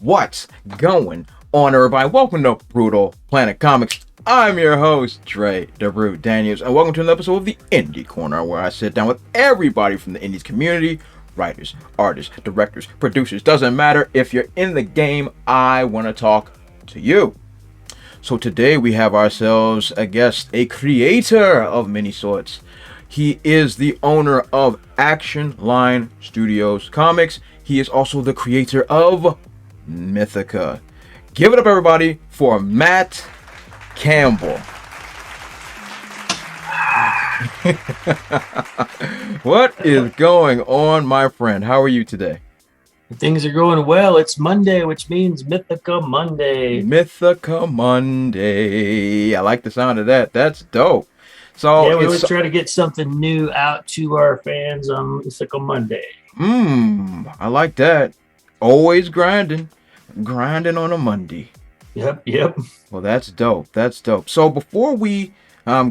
What's going on, everybody? Welcome to Brutal Planet Comics. I'm your host, Dre the Brute Daniels, and welcome to another episode of the Indie Corner, where I sit down with everybody from the indies community, writers, artists, directors, producers. Doesn't matter if you're in the game, I want to talk to you. So today we have ourselves a guest, a creator of many sorts. He is the owner of Actionline Studios Comics. He is also the creator of Mythica. Give it up, everybody, for Matt Campbell. What is going on, my friend? How are you today? Things are going well. It's Monday, which means Mythica Monday. Mythica Monday. I like the sound of that. That's dope. So yeah, we always try to get something new out to our fans on Mythica Monday. I like that. Always grinding on a Monday. Yep. Well, that's dope. So before we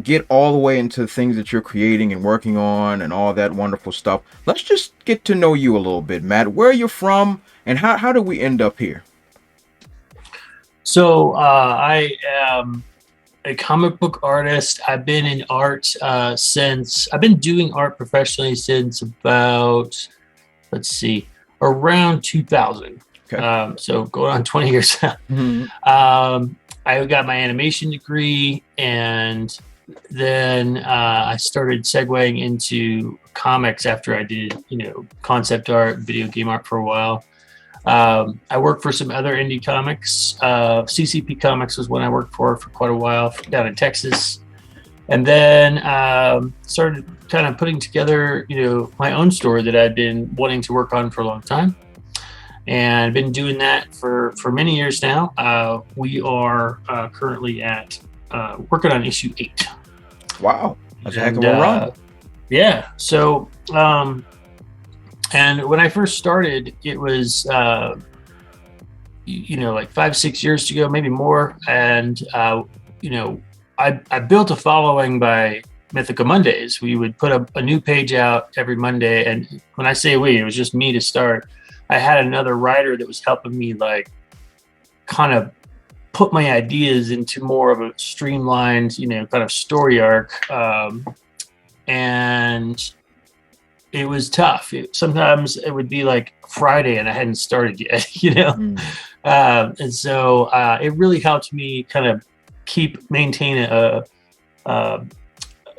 get all the way into things that you're creating and working on and all that wonderful stuff, let's just get to know you a little bit, Matt. Where are you from, and how did we end up here? So I am a comic book artist. I've been in art I've been doing art professionally since about, around 2000. Okay. So going on 20 years now. Mm-hmm. I got my animation degree, and then I started segueing into comics after I did, concept art, video game art for a while. I worked for some other indie comics. CCP Comics was one I worked for quite a while down in Texas. And then started kind of putting together, my own story that I'd been wanting to work on for a long time. And I've been doing that for many years now. We are currently at working on issue 8. Wow. That's a heck of a run. Yeah. So, and when I first started, it was, like 5-6 years ago, maybe more. And, I built a following by Mythica Mondays. We would put a new page out every Monday. And when I say we, it was just me to start. I had another writer that was helping me kind of put my ideas into more of a streamlined, kind of story arc. And it was tough. Sometimes it would be like Friday and I hadn't started yet, And so it really helped me kind of maintain a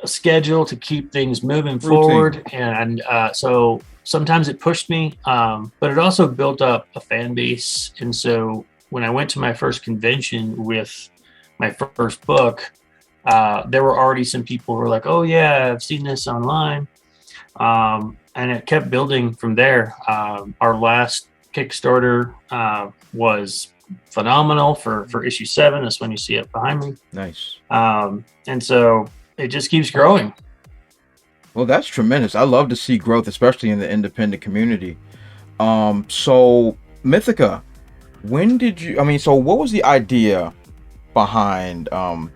schedule to keep things moving forward. And so sometimes it pushed me, but it also built up a fan base. And so when I went to my first convention with my first book, there were already some people who were like, oh yeah, I've seen this online. And it kept building from there. Our last Kickstarter was phenomenal for issue 7. That's when you see it behind me. Nice. And so it just keeps growing. Well, that's tremendous. I love to see growth, especially in the independent community. So Mythica, what was the idea behind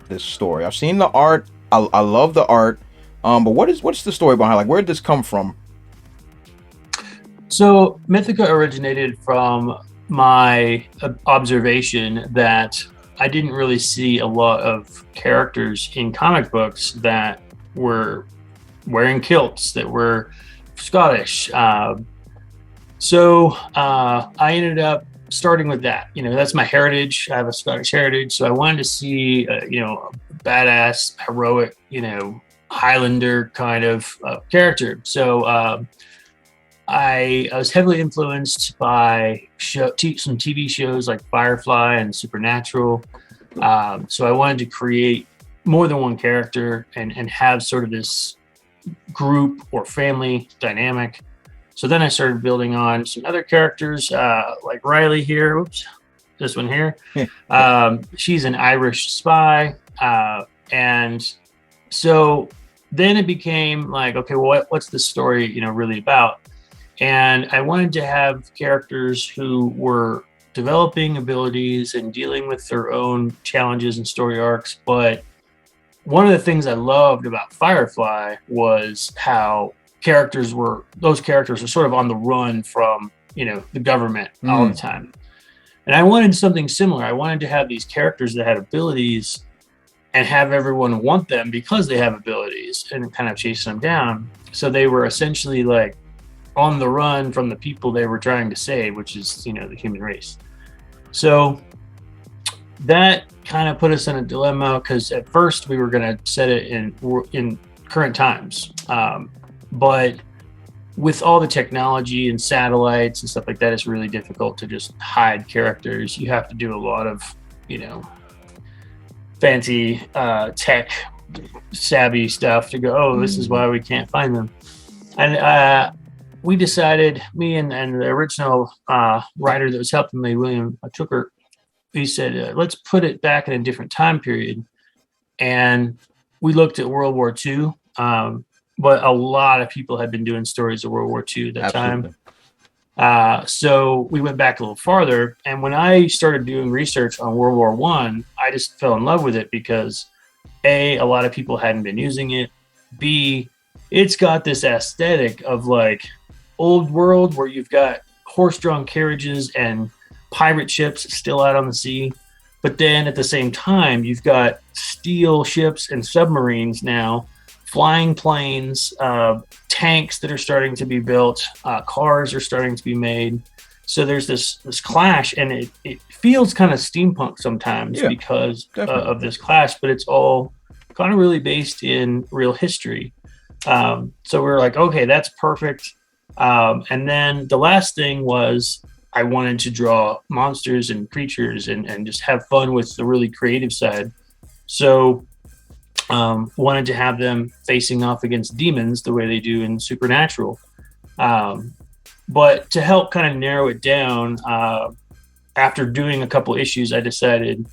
this story? I've seen the art. I love the art. But what's the story behind? Where did this come from? So Mythica originated from my observation that I didn't really see a lot of characters in comic books that were wearing kilts, that were Scottish. So I ended up starting with that. That's my heritage. I have a Scottish heritage. So I wanted to see, a badass, heroic, Highlander kind of character. So I was heavily influenced by some TV shows like Firefly and Supernatural. So I wanted to create more than one character and have sort of this group or family dynamic. So then I started building on some other characters, like Riley here. Oops, this one here. She's an Irish spy. And so then it became like, okay, well, what's the story, really about? And I wanted to have characters who were developing abilities and dealing with their own challenges and story arcs. But one of the things I loved about Firefly was how those characters were sort of on the run from, the government all the time. And I wanted something similar. I wanted to have these characters that had abilities and have everyone want them because they have abilities and kind of chase them down. So they were essentially like on the run from the people they were trying to save, which is, you know, the human race. So that kind of put us in a dilemma, because at first we were going to set it in current times. But with all the technology and satellites and stuff like that, it's really difficult to just hide characters. You have to do a lot of, you know, fancy tech savvy stuff to go, oh, this is why we can't find them. And we decided, me and the original writer that was helping me, William Tooker, he said, let's put it back in a different time period. And we looked at World War II, but a lot of people had been doing stories of World War II at that Absolutely. time. So we went back a little farther. And when I started doing research on World War I just fell in love with it because A, a lot of people hadn't been using it. B, it's got this aesthetic of like old world where you've got horse-drawn carriages and pirate ships still out on the sea. But then at the same time, you've got steel ships and submarines now, flying planes, tanks that are starting to be built, cars are starting to be made. So there's this clash, and it feels kind of steampunk sometimes because of this clash, but it's all kind of really based in real history. So we're like, okay, that's perfect. And then the last thing was I wanted to draw monsters and creatures and just have fun with the really creative side. So wanted to have them facing off against demons the way they do in Supernatural. But to help kind of narrow it down, after doing a couple issues, I decided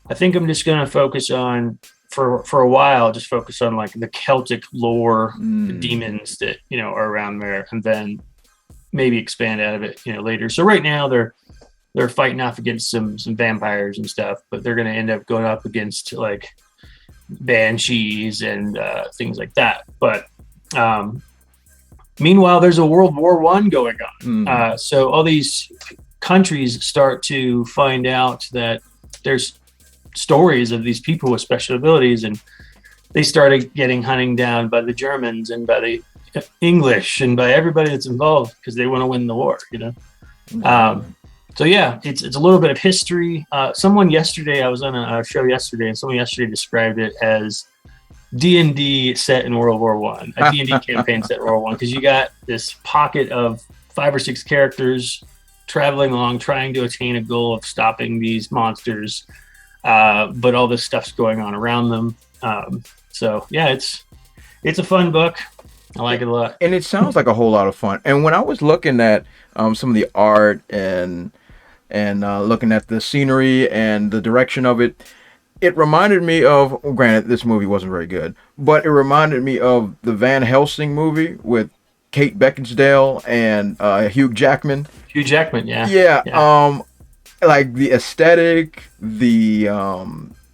I think I'm just going to focus on, for a while, just focus on like the Celtic lore, the demons that, you know, are around there, and then maybe expand out of it, you know, later. So right now they're fighting off against some vampires and stuff, but they're going to end up going up against like banshees and things like that. But meanwhile, there's a World War I going on. So all these countries start to find out that there's stories of these people with special abilities, and they started getting hunting down by the Germans and by the English and by everybody that's involved because they want to win the war, you know. So yeah, it's a little bit of history. Someone yesterday, I was on a show yesterday, and someone yesterday described it as D&D set in World War I, a D&D campaign set in World War I, because you got this pocket of 5 or 6 characters traveling along, trying to attain a goal of stopping these monsters, but all this stuff's going on around them. So yeah, it's a fun book. I like it a lot. And it sounds like a whole lot of fun. And when I was looking at some of the art and looking at the scenery and the direction of it, it reminded me of, well, granted, this movie wasn't very good, but it reminded me of the Van Helsing movie with Kate Beckinsale and Hugh Jackman. Hugh Jackman, yeah. Yeah. Like the aesthetic, the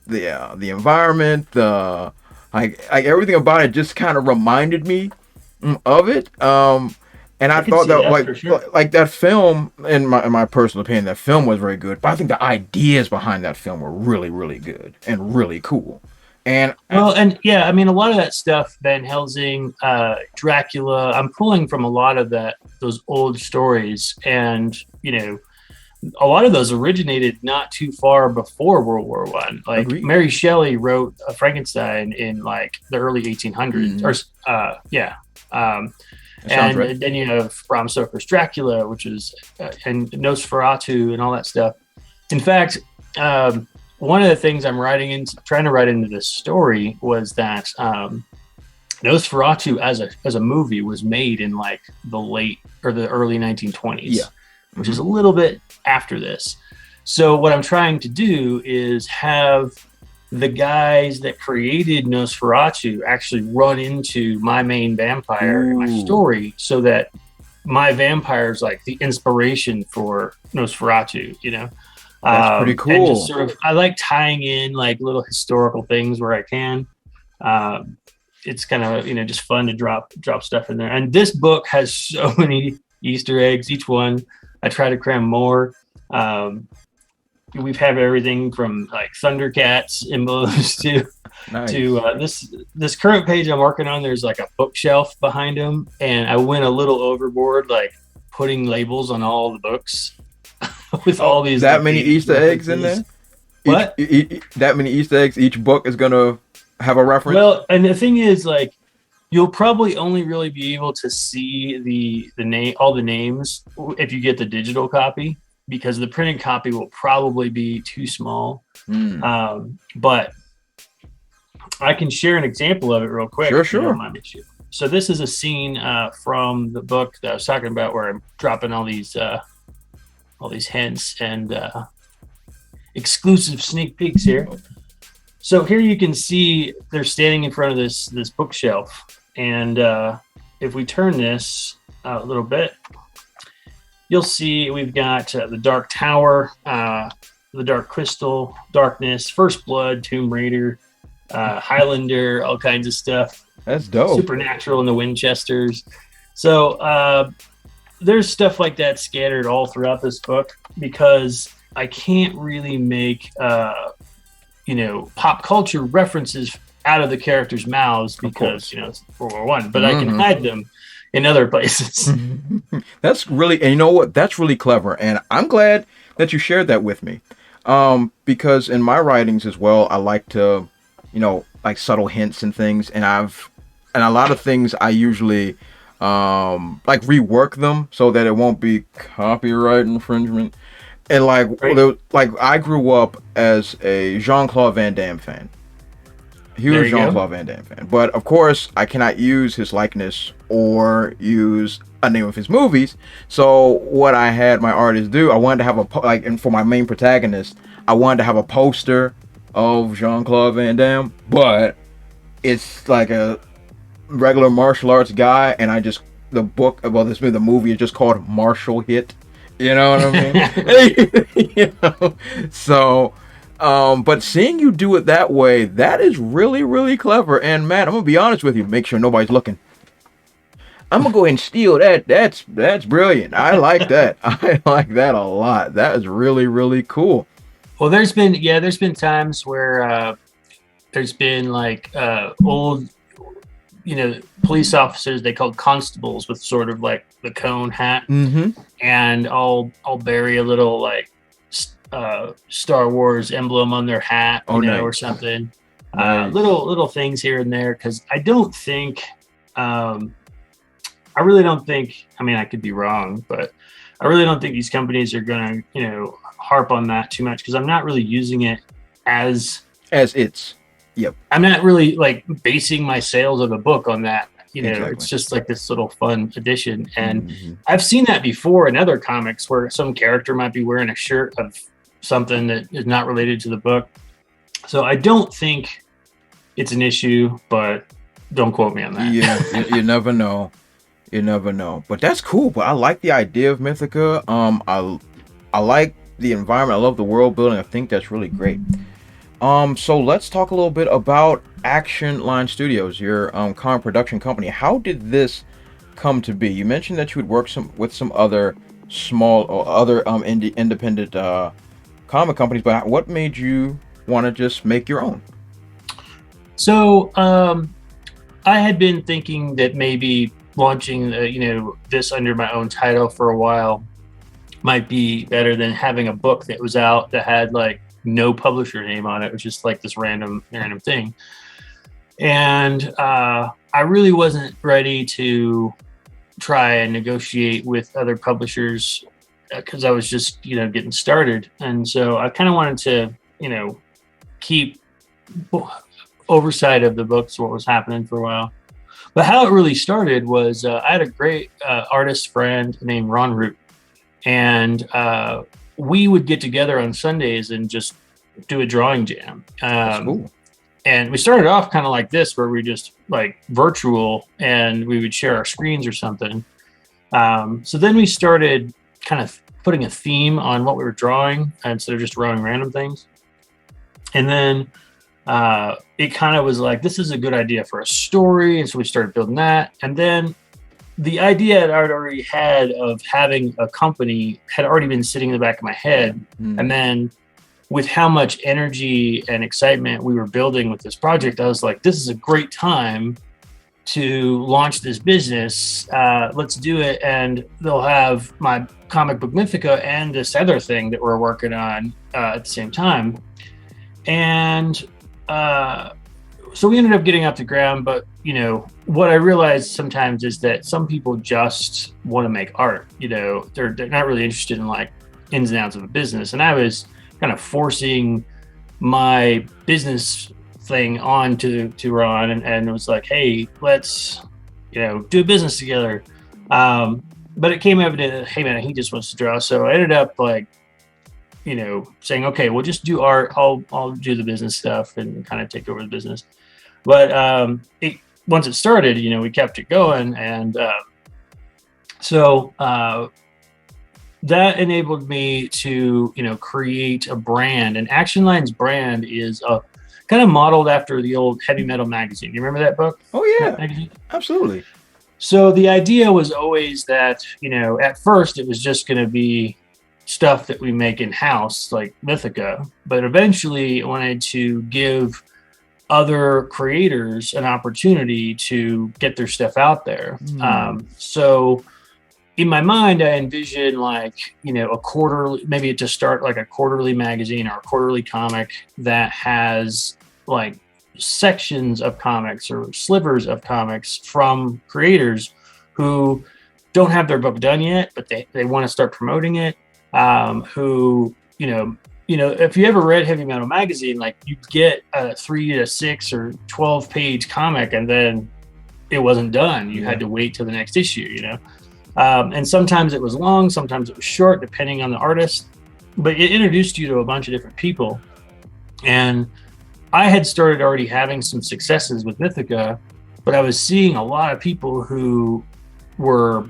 environment, the like everything about it just kind of reminded me of it. And I thought that like that film, in my personal opinion, that film was very good. But I think the ideas behind that film were really, really good and really cool. And yeah, I mean, a lot of that stuff, Van Helsing, Dracula, I'm pulling from a lot of those old stories, and you know, a lot of those originated not too far before World War I. Like Agreed. Mary Shelley wrote Frankenstein in like the early 1800s, and then you have Bram Stoker's Dracula, which is and Nosferatu and all that stuff. In fact, one of the things I'm trying to write into this story was that Nosferatu as a movie was made in like the late or the early 1920s, which is a little bit after this. So what I'm trying to do is have the guys that created Nosferatu actually run into my main vampire in my story, so that my vampire is like the inspiration for Nosferatu, you know. That's pretty cool. And just sort of, I like tying in like little historical things where I can. It's kind of, you know, just fun to drop stuff in there. And this book has so many Easter eggs. Each one, I try to cram more. we've had everything from like Thundercats emblems Nice. this current page I'm working on. There's like a bookshelf behind them, and I went a little overboard, like putting labels on all the books with all these that like, many Easter eggs in there. What? That many Easter eggs. Each book is gonna have a reference. Well, and the thing is, like, you'll probably only really be able to see the name, all the names, if you get the digital copy, because the printed copy will probably be too small. But I can share an example of it real quick. Sure, if you sure. don't mind me to. So this is a scene from the book that I was talking about, where I'm dropping all these hints and exclusive sneak peeks here. So here you can see they're standing in front of this bookshelf, and if we turn this a little bit, you'll see we've got the Dark Tower, the Dark Crystal, Darkness, First Blood, Tomb Raider, Highlander, all kinds of stuff. That's dope. Supernatural and the Winchesters. So there's stuff like that scattered all throughout this book, because I can't really make pop culture references out of the characters' mouths, because it's World War I, but I can hide them in other places. That's really, and you know what? That's really clever, and I'm glad that you shared that with me, because in my writings as well, I like to, like subtle hints and things, and a lot of things I usually like rework them so that it won't be copyright infringement. And like I grew up as a Jean-Claude Van Damme fan. Huge Jean-Claude Van Damme fan. But of course, I cannot use his likeness or use a name of his movies. So what I had my artist do, I wanted to have and for my main protagonist, I wanted to have a poster of Jean-Claude Van Damme, but it's like a regular martial arts guy, and the movie is just called Martial Hit. You know what I mean? So, but seeing you do it that way, that is really, really clever. And Matt, I'm gonna be honest with you. Make sure nobody's looking. I'm gonna go ahead and steal that. That's brilliant. I like that. I like that a lot. That is really, really cool. Well, there's been times where there's been like old, police officers, they called constables, with sort of like the cone hat, and I'll bury a little like Star Wars emblem on their hat, nice. Or something. Nice. Little things here and there, because I don't think, I really don't think. I mean, I could be wrong, but I really don't think these companies are gonna, harp on that too much, because I'm not really using it as it's. Yep. I'm not really like basing my sales of a book on that. Exactly. It's just like this little fun addition. And I've seen that before in other comics, where some character might be wearing a shirt of something that is not related to the book. So I don't think it's an issue, but don't quote me on that. Yeah, you never know. You never know. But that's cool. But I like the idea of Mythica. I like the environment. I love the world building. I think that's really great. So let's talk a little bit about Actionline Studios, your comic production company. How did this come to be? You mentioned that you would work with some other small or other independent comic companies, but what made you want to just make your own? So I had been thinking that maybe launching this under my own title for a while might be better than having a book that was out that had like no publisher name on it. It was just like this random thing. And I really wasn't ready to try and negotiate with other publishers, because I was just, getting started. And so I kind of wanted to, keep oversight of the books, what was happening for a while. But how it really started was I had a great artist friend named Ron Root. And we would get together on Sundays and just do a drawing jam. That's cool. And we started off kind of like this, where we just like virtual, and we would share our screens or something. So then we started kind of putting a theme on what we were drawing instead of just drawing random things. And then it kind of was like, this is a good idea for a story. And so we started building that. And then the idea that I'd already had of having a company had already been sitting in the back of my head. And then with how much energy and excitement we were building with this project, I was like, this is a great time to launch this business. Let's do it. And they'll have my comic book Mythica and this other thing that we're working on at the same time. And so we ended up getting off the ground. But, you know, what I realized sometimes is that some people just want to make art. You know, they're not really interested in like ins and outs of a business. And I was kind of forcing my business thing on to Ron, and it was like, hey, let's, you know, do business together. But it came evident that, hey man, he just wants to draw. So I ended up like, you know, saying, okay, we'll just do art. I'll do the business stuff and kind of take over the business. But once it started, you know, we kept it going, and so that enabled me to, you know, create a brand. And Actionline's brand is kind of modeled after the old Heavy Metal magazine. You remember that book? Oh yeah, absolutely. So the idea was always that, you know, at first it was just going to be stuff that we make in house, like Mythica, but eventually I wanted to give other creators an opportunity to get their stuff out there. So in my mind, I envision like, you know, a quarterly, maybe to start like a quarterly magazine or a quarterly comic that has like sections of comics or slivers of comics from creators who don't have their book done yet, but they want to start promoting it. Who, you know, if you ever read Heavy Metal magazine, like you get a 3 to 6 or 12 page comic and then it wasn't done. You had to wait till the next issue, you know? And sometimes it was long, sometimes it was short, depending on the artist, but it introduced you to a bunch of different people. And I had started already having some successes with Mythica, but I was seeing a lot of people who were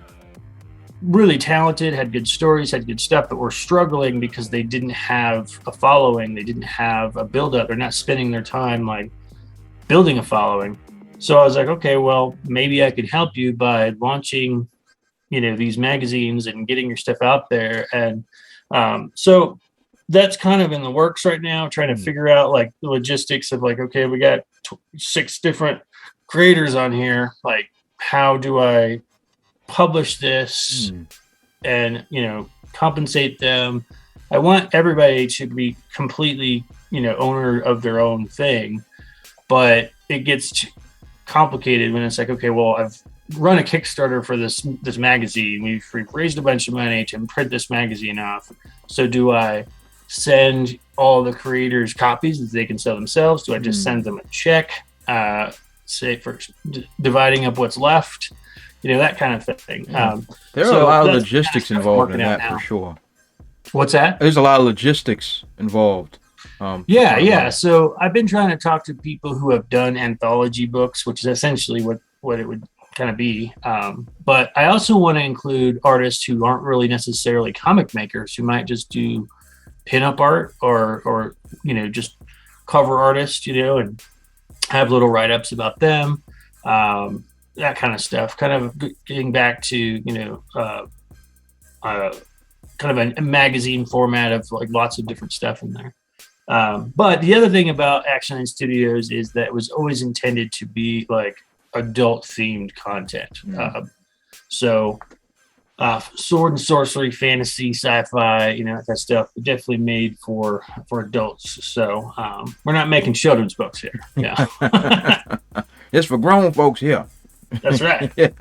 really talented, had good stories, had good stuff, but were struggling because they didn't have a following. They didn't have a build-up. They're not spending their time like building a following. So I was like, okay, well, maybe I could help you by launching, you know, these magazines and getting your stuff out there. And so that's kind of in the works right now, trying to figure out like the logistics of like, okay, we got 6 different creators on here. Like, how do I publish this and, you know, compensate them? I want everybody to be completely, you know, owner of their own thing, but it gets complicated when it's like, okay, well, I've run a Kickstarter for this magazine. We've raised a bunch of money to print this magazine off. So do I send all the creators copies that they can sell themselves? Do I just send them a check, say for dividing up what's left? You know, that kind of thing. There are a lot of logistics involved in that for sure. What's that? There's a lot of logistics involved. Yeah. So I've been trying to talk to people who have done anthology books, which is essentially what it would kind of be. But I also want to include artists who aren't really necessarily comic makers, who might just do pinup art or you know, just cover artists, you know, and have little write-ups about them. That kind of stuff, kind of getting back to, you know, kind of a magazine format of like lots of different stuff in there. But the other thing about Actionline Studios is that it was always intended to be like adult themed content. So sword and sorcery, fantasy, sci-fi, you know, that kind of stuff, definitely made for adults. So we're not making children's books here. Yeah. It's for grown folks here. That's right. Yeah.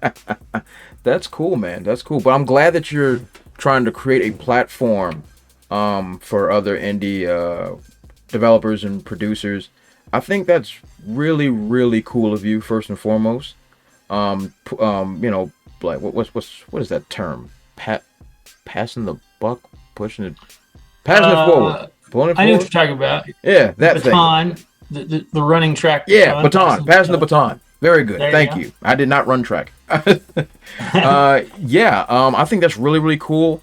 That's cool, man. That's cool. But I'm glad that you're trying to create a platform for other indie developers and producers. I think that's really, really cool of you, first and foremost. You know, like what is that term? Passing the buck, pushing it, passing it forward. Pulling it forward? I know what you're talking about. Yeah, that baton, thing. The running track. Yeah, passing the baton. Very good. Thank you. I did not run track. I think that's really, really cool.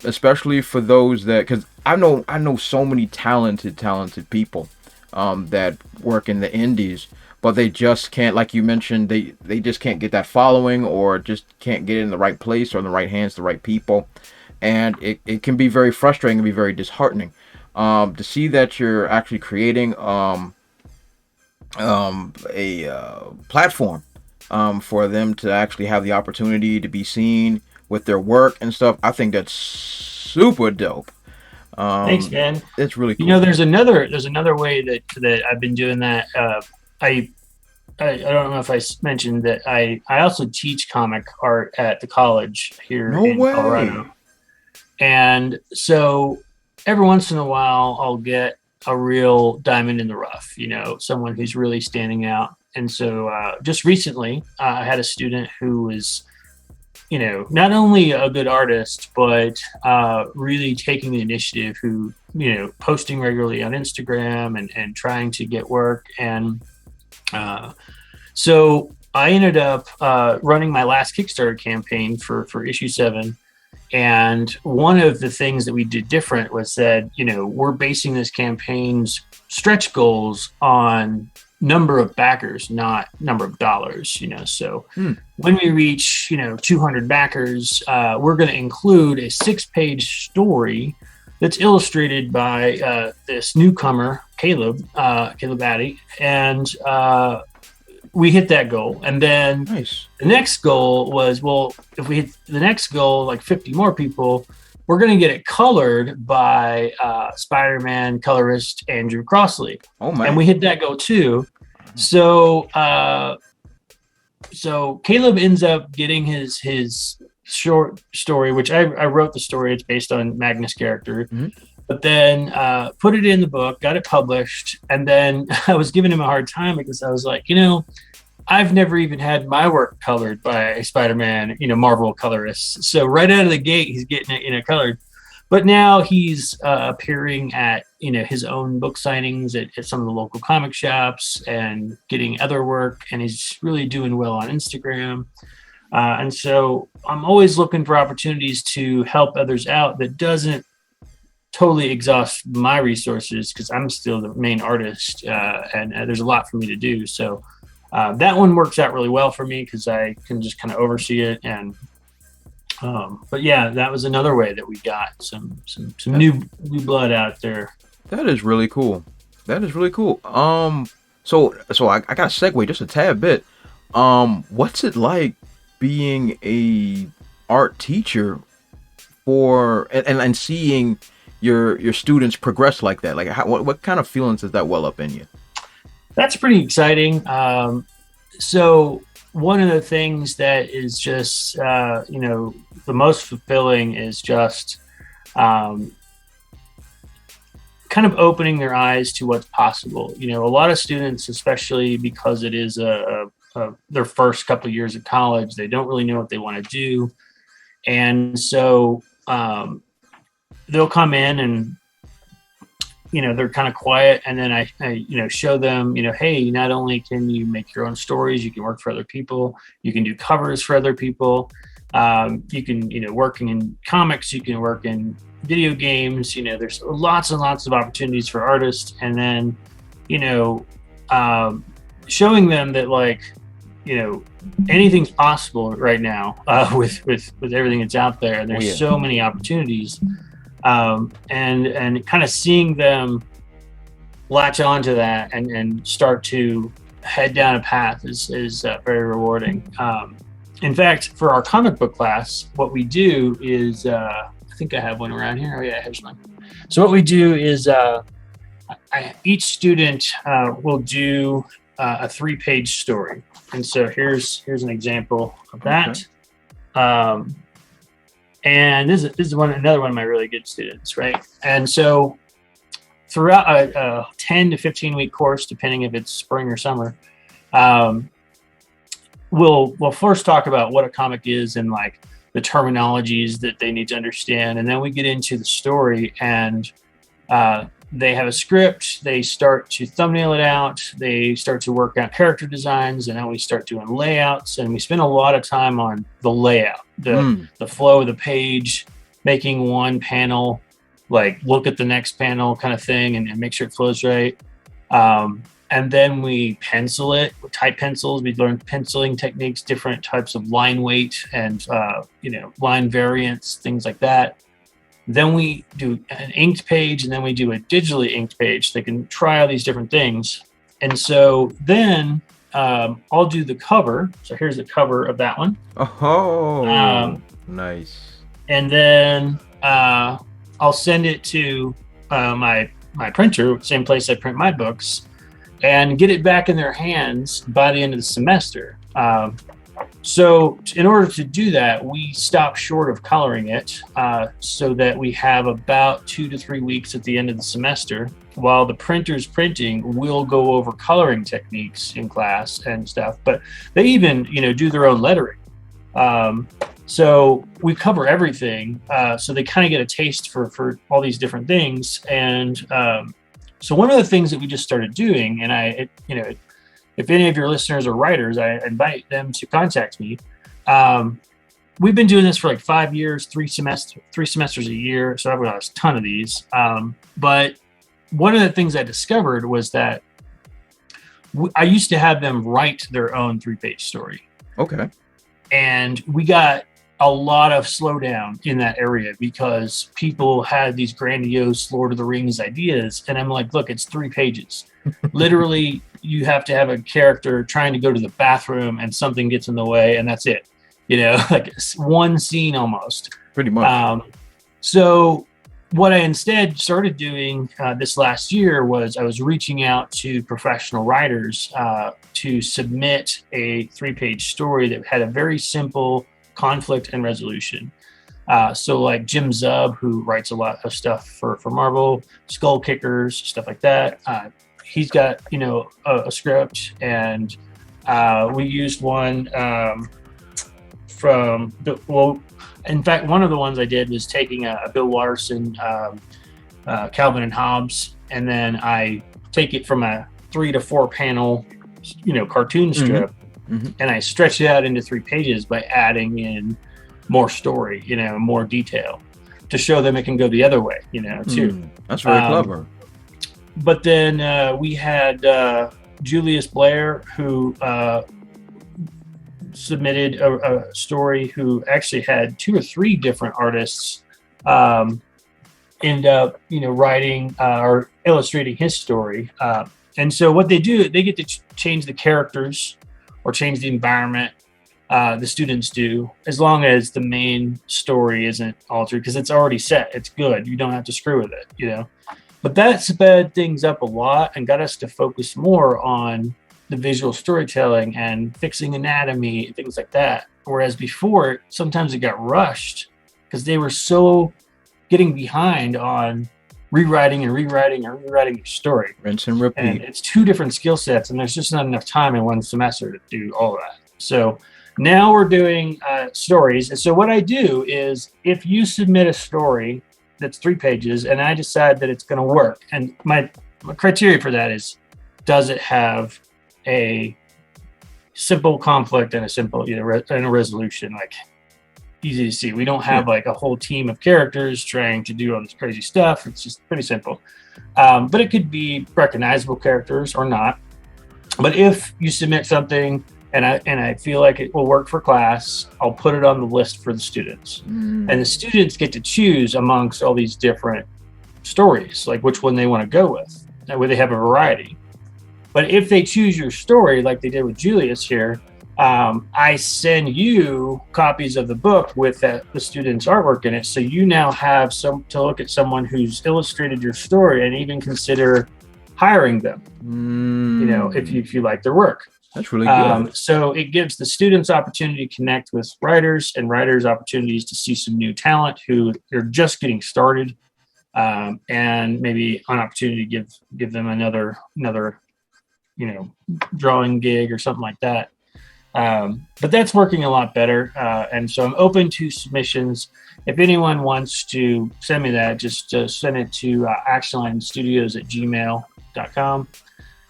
Especially for those that, because I know so many talented people that work in the indies, but they just can't, like you mentioned, they just can't get that following, or just can't get it in the right place or in the right hands, the right people. And it can be very frustrating and be very disheartening. To see that you're actually creating a platform for them to actually have the opportunity to be seen with their work and stuff. I think that's super dope. Thanks, man. It's really You know, cool. there's another way that I've been doing that. I I don't know if mentioned that I also teach comic art at the college here No in way. Colorado. And so every once in a while, I'll get a real diamond in the rough, someone who's really standing out. And so just recently, I had a student who was, not only a good artist, but really taking the initiative, who, posting regularly on Instagram and trying to get work. And so I ended up running my last Kickstarter campaign for issue 7. And one of the things that we did different was that, we're basing this campaign's stretch goals on number of backers, not number of dollars, So when we reach, 200 backers, we're going to include a 6-page story that's illustrated by this newcomer, Caleb Addy. And we hit that goal. And then Nice. the next goal was, well, if we hit the next goal, like 50 more people, we're going to get it colored by Spider-Man colorist Andrew Crossley. Oh man. And we hit that goal too. So Caleb ends up getting his short story, which I wrote the story. It's based on Magnus' character. Mhm. But then put it in the book, got it published, and then I was giving him a hard time because I was like, I've never even had my work colored by Spider-Man, Marvel colorists. So right out of the gate, he's getting it, colored. But now he's appearing at, his own book signings at some of the local comic shops and getting other work, and he's really doing well on Instagram. And so I'm always looking for opportunities to help others out that doesn't totally exhaust my resources, because I'm still the main artist, and there's a lot for me to do. So that one works out really well for me because I can just kind of oversee it. And but yeah, that was another way that we got some new blood out there. That is really cool. That is really cool. So I got to segue just a tad bit. What's it like being a art teacher for and seeing your students progress like that? Like, what kind of feelings does that well up in you? That's pretty exciting. So one of the things that is just, the most fulfilling is just kind of opening their eyes to what's possible. A lot of students, especially because it is their first couple of years of college, they don't really know what they want to do. And so they'll come in and, they're kind of quiet. And then I show them, hey, not only can you make your own stories, you can work for other people. You can do covers for other people. You can, working in comics, you can work in video games. There's lots and lots of opportunities for artists. And then, showing them that, like, anything's possible right now with everything that's out there. And there's so many opportunities. And kind of seeing them latch onto that and start to head down a path is very rewarding. In fact, for our comic book class, what we do is, I think I have one around here. Oh yeah, here's mine. So what we do is, each student will do a 3-page story. And so here's an example of that. Okay. And this is another one of my really good students, right? And so throughout a 10 to 15 week course, depending if it's spring or summer, we'll first talk about what a comic is and, like, the terminologies that they need to understand. And then we get into the story, and they have a script. They start to thumbnail it out. They start to work out character designs, and then we start doing layouts. And we spend a lot of time on the layout, the flow of the page, making one panel, like, look at the next panel kind of thing, and make sure it flows right. And then we pencil it with type pencils. We learn penciling techniques, different types of line weight and, line variants, things like that. Then we do an inked page, and then we do a digitally inked page. They can try all these different things. And so then I'll do the cover. So here's the cover of that one. Oh, nice. And then I'll send it to my printer, same place I print my books, and get it back in their hands by the end of the semester. So in order to do that, we stop short of coloring it so that we have about 2 to 3 weeks at the end of the semester. While the printer's printing, we'll go over coloring techniques in class and stuff, but they even, do their own lettering. So we cover everything. So they kind of get a taste for all these different things. And so one of the things that we just started doing, and if any of your listeners are writers, I invite them to contact me. We've been doing this for like 5 years, three semesters a year. So I've got a ton of these. But one of the things I discovered was that I used to have them write their own 3-page story. Okay. And we got a lot of slowdown in that area because people had these grandiose Lord of the Rings ideas. And I'm like, look, it's 3 pages. Literally, you have to have a character trying to go to the bathroom and something gets in the way, and that's it. Like one scene almost. Pretty much. So what I instead started doing this last year was I was reaching out to professional writers to submit a 3-page story that had a very simple conflict and resolution. So like Jim Zub, who writes a lot of stuff for Marvel, Skull Kickers, stuff like that. He's got, a script, and we used one in fact, one of the ones I did was taking a Bill Watterson, Calvin and Hobbes, and then I take it from a 3 to 4 panel, cartoon strip, and I stretch it out into 3 pages by adding in more story, more detail to show them it can go the other way, too. That's very clever. But then we had Julius Blair, who submitted a story, who actually had 2 or 3 different artists end up, writing or illustrating his story. And so what they do, they get to change the characters or change the environment. The students do, as long as the main story isn't altered, because it's already set. It's good. You don't have to screw with it, But that sped things up a lot and got us to focus more on the visual storytelling and fixing anatomy and things like that. Whereas before, sometimes it got rushed because they were so getting behind on rewriting your story. Rinse and repeat. And it's 2 different skill sets, and there's just not enough time in one semester to do all of that. So now we're doing stories. And so what I do is, if you submit a story that's 3 pages and I decide that it's going to work, and my criteria for that is, does it have a simple conflict and a simple and a resolution, like easy to see. We don't have like a whole team of characters trying to do all this crazy stuff. It's just pretty simple. But it could be recognizable characters or not. But if you submit something and I feel like it will work for class, I'll put it on the list for the students. And the students get to choose amongst all these different stories, like which one they want to go with. That way they have a variety. But if they choose your story, like they did with Julius here, I send you copies of the book with the student's artwork in it. So you now have to look at someone who's illustrated your story and even consider hiring them, if you like their work. That's really good. So it gives the students opportunity to connect with writers, and writers opportunities to see some new talent who are just getting started, and maybe an opportunity to give them another drawing gig or something like that. But that's working a lot better. And so I'm open to submissions. If anyone wants to send me that, just send it to Actionline Studios at gmail.com.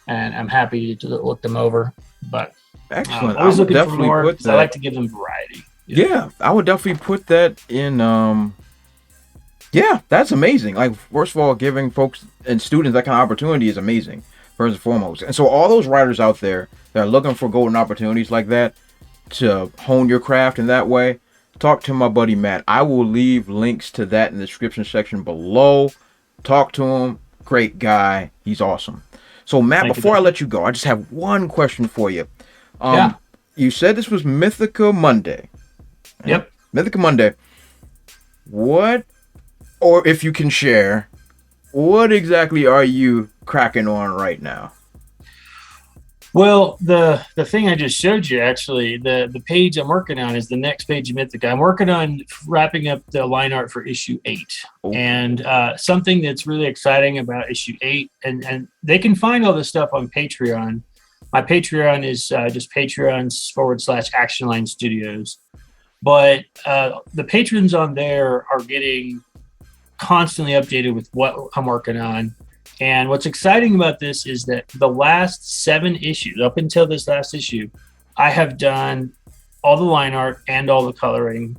And I'm happy to look them over. But excellent. I was looking for more because I like to give them variety. Yeah, I would definitely put that in. Yeah, that's amazing. Like, first of all, giving folks and students that kind of opportunity is amazing, first and foremost. And so all those writers out there that are looking for golden opportunities like that to hone your craft in that way, talk to my buddy Matt. I will leave links to that in the description section below. Talk to him. Great guy. He's awesome. So Matt, before I let you go, I just have one question for you. Yeah. You said this was Mythica Monday. Yep. Mythica Monday. What, or if you can share, what exactly are you cracking on right now? Well, the thing I just showed you, actually, the page I'm working on is the next page of Mythica. I'm working on wrapping up the line art for issue 8. Oh. And something that's really exciting about issue 8, and they can find all this stuff on Patreon. My Patreon is just patreon.com/Actionline Studios. But the patrons on there are getting constantly updated with what I'm working on. And what's exciting about this is that the last 7 issues, up until this last issue, I have done all the line art and all the coloring.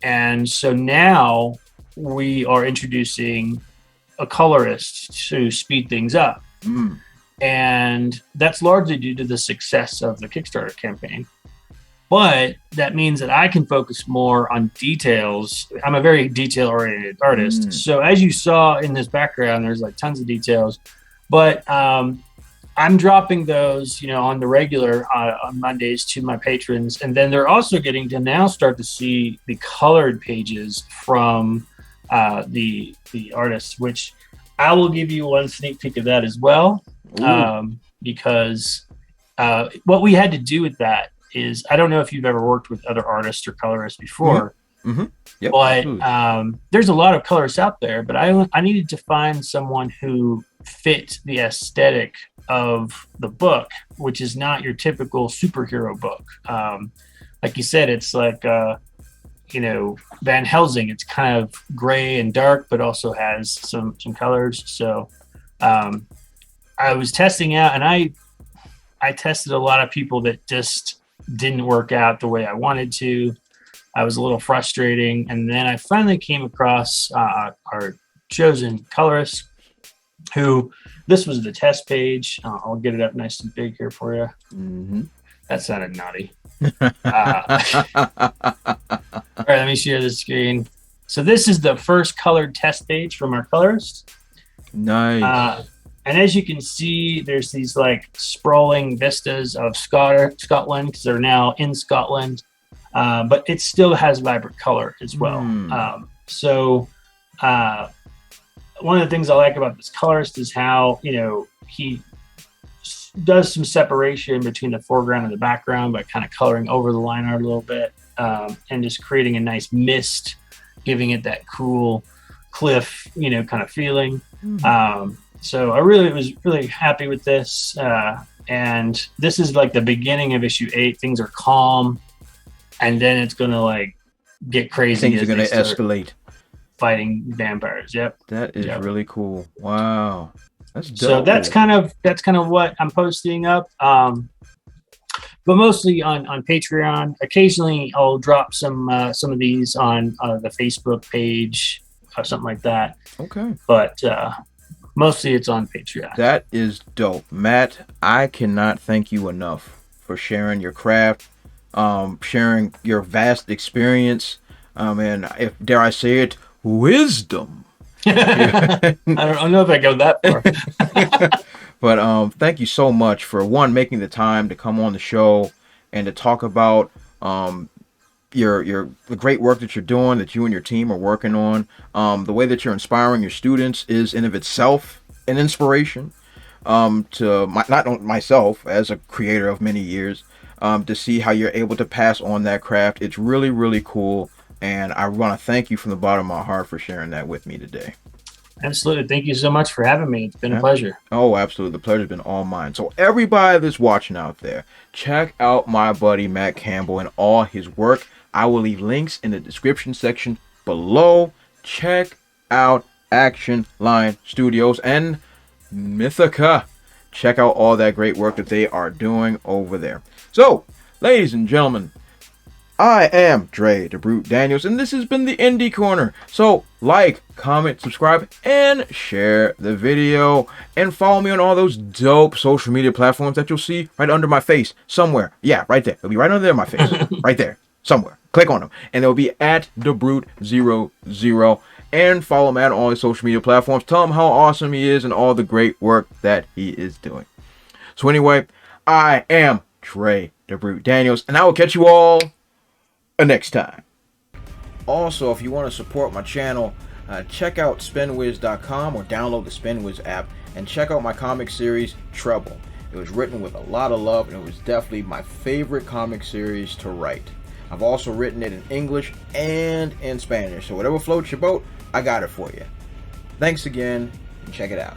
And so now we are introducing a colorist to speed things up. And that's largely due to the success of the Kickstarter campaign. But that means that I can focus more on details. I'm a very detail-oriented artist. So as you saw in this background, there's like tons of details. But I'm dropping those, on the regular on Mondays to my patrons. And then they're also getting to now start to see the colored pages from the artists, which I will give you one sneak peek of that as well. Because what we had to do with that is, I don't know if you've ever worked with other artists or colorists before, Yep, but there's a lot of colorists out there, but I needed to find someone who fit the aesthetic of the book, which is not your typical superhero book. Like you said, it's like, Van Helsing. It's kind of gray and dark, but also has some colors. So I was testing out, and I tested a lot of people that just didn't work out the way I wanted to. I was a little frustrating. And then I finally came across our chosen colorist, who, this was the test page. I'll get it up nice and big here for you. That sounded naughty. All right, let me share the screen. So this is the first colored test page from our colorist. Nice. And as you can see, there's these like sprawling vistas of Scotland, because they're now in Scotland, but it still has vibrant color as well. So one of the things I like about this colorist is how, he does some separation between the foreground and the background by kind of coloring over the line art a little bit, and just creating a nice mist, giving it that cool cliff, kind of feeling. So I was really happy with this. And this is like the beginning of issue 8. Things are calm, and then it's going to like get crazy. Things are going to escalate. Fighting vampires. Yep. That is really cool. Wow. That's dope. So that's kind of what I'm posting up. But mostly on Patreon. Occasionally I'll drop some of these on the Facebook page or something like that. Okay. But mostly it's on Patreon. That is dope. Matt, I cannot thank you enough for sharing your craft, sharing your vast experience, and if dare I say it, wisdom. I don't know if I go that far. But thank you so much for making the time to come on the show and to talk about the great work that you're doing, that you and your team are working on. The way that you're inspiring your students is in of itself an inspiration to not only myself as a creator of many years, to see how you're able to pass on that craft. It's really, really cool. And I want to thank you from the bottom of my heart for sharing that with me today. Absolutely. Thank you so much for having me. It's been a pleasure. Oh, absolutely. The pleasure's been all mine. So everybody that's watching out there, check out my buddy Matt Campbell and all his work. I will leave links in the description section below. Check out Actionline Studios and Mythica. Check out all that great work that they are doing over there. So, ladies and gentlemen, I am Dre the Brute Daniels, and this has been the Indie Corner. So, like, comment, subscribe, and share the video. And follow me on all those dope social media platforms that you'll see right under my face somewhere. Yeah, right there. It'll be right under there, my face. Right there. somewhere. Click on him, and it'll be at TheBrute00. And follow him at all his social media platforms. Tell him how awesome he is and all the great work that he is doing. So anyway, I am Trey the Brute Daniels, and I will catch you all next time. Also, if you want to support my channel, check out spinwiz.com or download the Spinwiz app and check out my comic series, Trouble. It was written with a lot of love, and it was definitely my favorite comic series to write. I've also written it in English and in Spanish, so whatever floats your boat, I got it for you. Thanks again, and check it out.